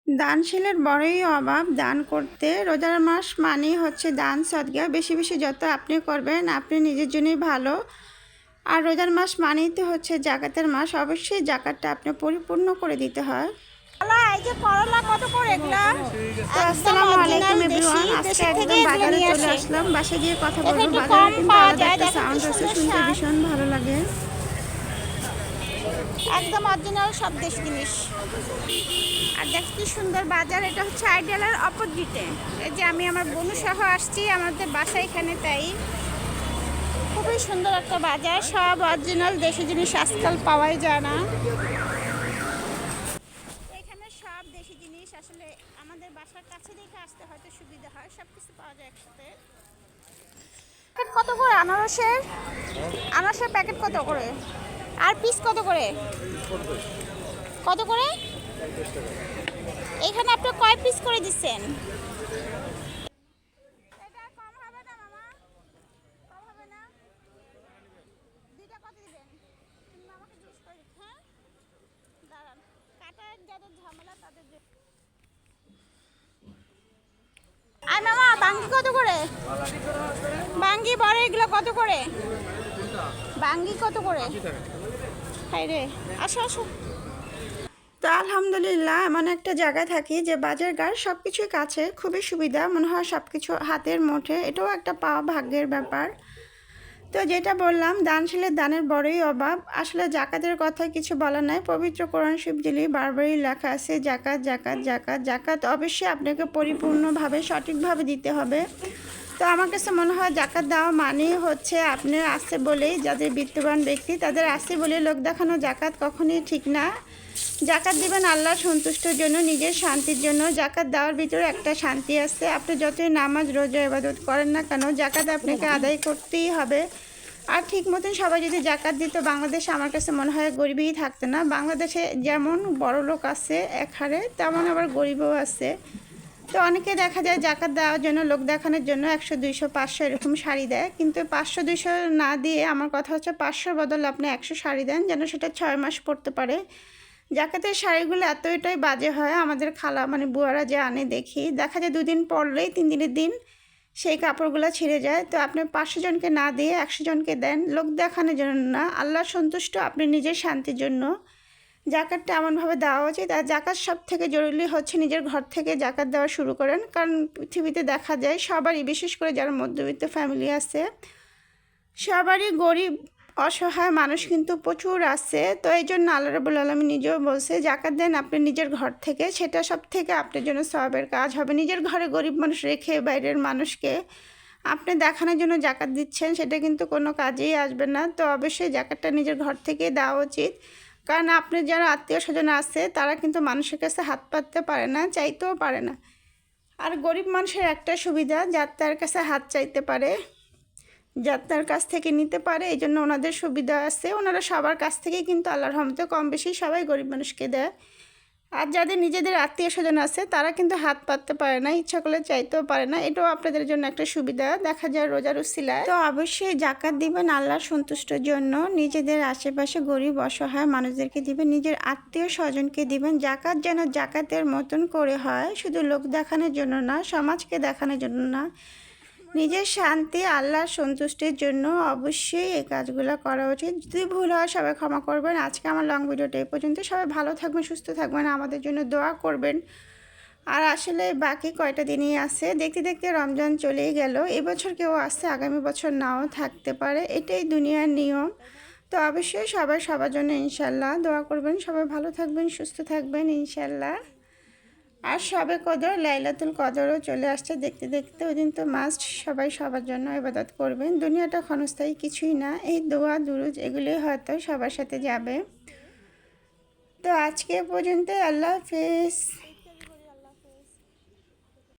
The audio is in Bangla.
দানশীলের বড়ই অভাব। দান করতে রোজার মাস মানেই হচ্ছে দান সদকা। বেশি বেশি যত আপনি করবেন আপনি নিজের জন্যই ভালো। আর রোজার মাস মানেই তো হচ্ছে জাকাতের মাস। অবশ্যই জাকাতটা আপনি পরিপূর্ণ করে দিতে হয়। এই যে করলা কত করে এগুলা? তো একদম আসসালামু অরিজিনাল আলাইকুম দেশি এভরিওয়ান। আজকে দেশি থেকে একদম এগুলো বাজারে নিয়ে চলে আসে। আসলাম। বাসায় গিয়ে কথা এখানে বলবো। একটু বাজারে কম কিন্তু পাওয়া আলাদা যায়, একটা দেখেন কি সাউন্ড আছে, সুন্দর শুনতে স্বাদ। ভীষণ ভালো লাগে। একদম অরিজিনাল সব দেশি জিনিস। আর দেখ কি সুন্দর বাজার। এটা হচ্ছে আইডিয়ালের অপোজিটে। এই যে আমি আমার বোন সহ আসছি, আমাদের বাসা এখানে, তাই খুবই সুন্দর একটা বাজার। সব অরিজিনাল দেশি জিনিস আজকাল পাওয়াই যায় না। এখানে সব দেশি জিনিস আসলে আমাদের বাসার কাছে দেখে আসতে হয়তো সুবিধা হয়, সব কিছু পাওয়া যায় একসাথে। প্যাকেট কত করে আনারসের? আনারসের প্যাকেট কত করে? আর পিস কত করে? কত করে? এখানে আপনি কয় পিস করে দিচ্ছেন? এটা কম হবে না মামা? কম হবে না? দুইটা কত দিবেন? তুমি আমাকে জিজ্ঞেস করে দিচ্ছ, হ্যাঁ? দাঁড়ান, কাটার যাদের ঝামেলা তাদের জন্য। আর মামা বাঙ্গি কত করে? বাঙ্গি বড় এগুলো কত করে? বাঙ্গি কত করে? হাই রে, আসো আসো। তো আলহামদুলিল্লাহ এমন একটা জায়গায় থাকি যে বাজার ঘাট সব কিছুই কাছে, খুবই সুবিধা। মনে হয় সব কিছু হাতের মুঠে। এটাও একটা পাওয়া ভাগ্যের ব্যাপার। তো যেটা বললাম, দানশীলের দানের বড়ই অভাব। আসলে জাকাতের কথা কিছু বলার নাই। পবিত্র কোরআন শরীফে বারবারই লেখা আছে জাকাত জাকাত জাকাত জাকাত। অবশ্যই আপনাকে পরিপূর্ণভাবে সঠিকভাবে দিতে হবে। তো আমার কাছে মনে হয় জাকাত দেওয়া মানেই হচ্ছে আপনার আছে বলেই, যাদের বিত্তবান ব্যক্তি তাদের আছে বলে লোক দেখানো জাকাত কখনোই ঠিক না। জাকাত দিবেন আল্লাহর সন্তুষ্টির জন্য, নিজের শান্তির জন্য। জাকাত দেওয়ার ভিতরে একটা শান্তি আছে। আপনি যতই নামাজ রোজা ইবাদত করেন না কেন, জাকাত আপনাকে আদায় করতেই হবে। আর ঠিক মতন সবাই যদি জাকাত দিত, বাংলাদেশে আমার কাছে মনে হয় গরিবই থাকতো না। বাংলাদেশে যেমন বড় লোক আছে এক হারে, তেমন আবার গরিবও আছে। তো অনেকে দেখা যায় জাকাত দেওয়ার জন্য, লোক দেখানোর জন্য 100 200 500 এরকম শাড়ি দেয়। কিন্তু 500 200 না দিয়ে আমার কথা হচ্ছে 500 বদলে আপনি 100 শাড়ি দেন, যেন সেটা 6 মাস পরতে পারে। জাকাতের শাড়িগুলো এতটাই বাজে হয়, আমাদের খালা মানে বুয়ারা যে আনে দেখি, দেখা যায় 2 দিন পরলেই 3 দিনের দিন সেই কাপড়গুলো ছিঁড়ে যায়। তো আপনি 500 জনকে না দিয়ে 100 জনকে দেন, লোক দেখানোর জন্য না, আল্লাহর সন্তুষ্ট আপনি নিজের শান্তির জন্য। জাকাতটা এমনভাবে দেওয়া উচিত। আর জাকাত সব থেকে জরুরি হচ্ছে নিজের ঘর থেকে জাকাত দেওয়া শুরু করেন। কারণ পৃথিবীতে দেখা যায় সবারই, বিশেষ করে যারা মধ্যবিত্ত ফ্যামিলি আছে, সবারই গরিব অসহায় মানুষ কিন্তু প্রচুর আছে। তো এই জন্য আল্লাহ রাব্বুল আলামিন নিজেও বলছে জাকাত দেন আপনি নিজের ঘর থেকে, সেটা সব থেকে আপনার জন্য সওয়াবের কাজ হবে। নিজের ঘরে গরিব মানুষ রেখে বাইরের মানুষকে আপনি দেখানোর জন্য জাকাত দিচ্ছেন, সেটা কিন্তু কোনো কাজেই আসবে না। তো অবশ্যই জাকাতটা নিজের ঘর থেকে দেওয়া উচিত। কারণ আপনি যারা আত্মীয় স্বজন আছে তারা কিন্তু মানুষের কাছে হাত পাততে পারে না, চাইতেও পারে না। আর গরিব মানুষের একটা সুবিধা, যার তার কাছে হাত চাইতে পারে, যার তার কাছ থেকে নিতে পারে, এই জন্য ওনাদের সুবিধা আছে। ওনারা সবার কাছ থেকেই কিন্তু আল্লাহর রহমতে কম বেশি সবাই গরিব মানুষকে দেয়। আর যাদের নিজেদের আত্মীয় স্বজন আছে তারা কিন্তু হাত পাততে পারে না, ইচ্ছা করলে চাইতেও পারে না। এটাও আপনাদের জন্য একটা সুবিধা, দেখা যায় রোজার উসিলায়। তো অবশ্যই জাকাত দিবেন আল্লাহর সন্তুষ্টির জন্য। নিজেদের আশেপাশে গরিব অসহায় মানুষদেরকে দিবেন, নিজের আত্মীয় স্বজনকে দিবেন। জাকাত যেন জাকাতের মতন করে হয়, শুধু লোক দেখানোর জন্য না, সমাজকে দেখানোর জন্য না, নিজের শান্তি আল্লাহর সন্তুষ্টির জন্য অবশ্যই এই কাজগুলো করা উচিত। যদি ভুল হয় সবাই ক্ষমা করবেন। আজকে আমার লং ভিডিওটা এই পর্যন্ত। সবাই ভালো থাকবেন, সুস্থ থাকবেন, আমাদের জন্য দোয়া করবেন। আর আসলে বাকি কয়টা দিনই আছে, দেখতে দেখতে রমজান চলেই গেল। এবছর কেউ আসছে, আগামী বছর নাও থাকতে পারে, এটাই দুনিয়ার নিয়ম। তো অবশ্যই সবাই সবার জন্য ইনশাল্লাহ দোয়া করবেন। সবাই ভালো থাকবেন, সুস্থ থাকবেন ইনশাল্লাহ। আর সবে কদর, লাইলাতুল কদরও চলে আসছে দেখতে দেখতে। ওই দিন তো মাস্ট সবাই সবার জন্য ইবাদত করবেন। দুনিয়াটা ক্ষণস্থায়ী কিছুই না, এই দোয়া দুরুদ এগুলোই হয়তো সবার সাথে যাবে। তো আজকে পর্যন্ত, আল্লাহ হাফেজ।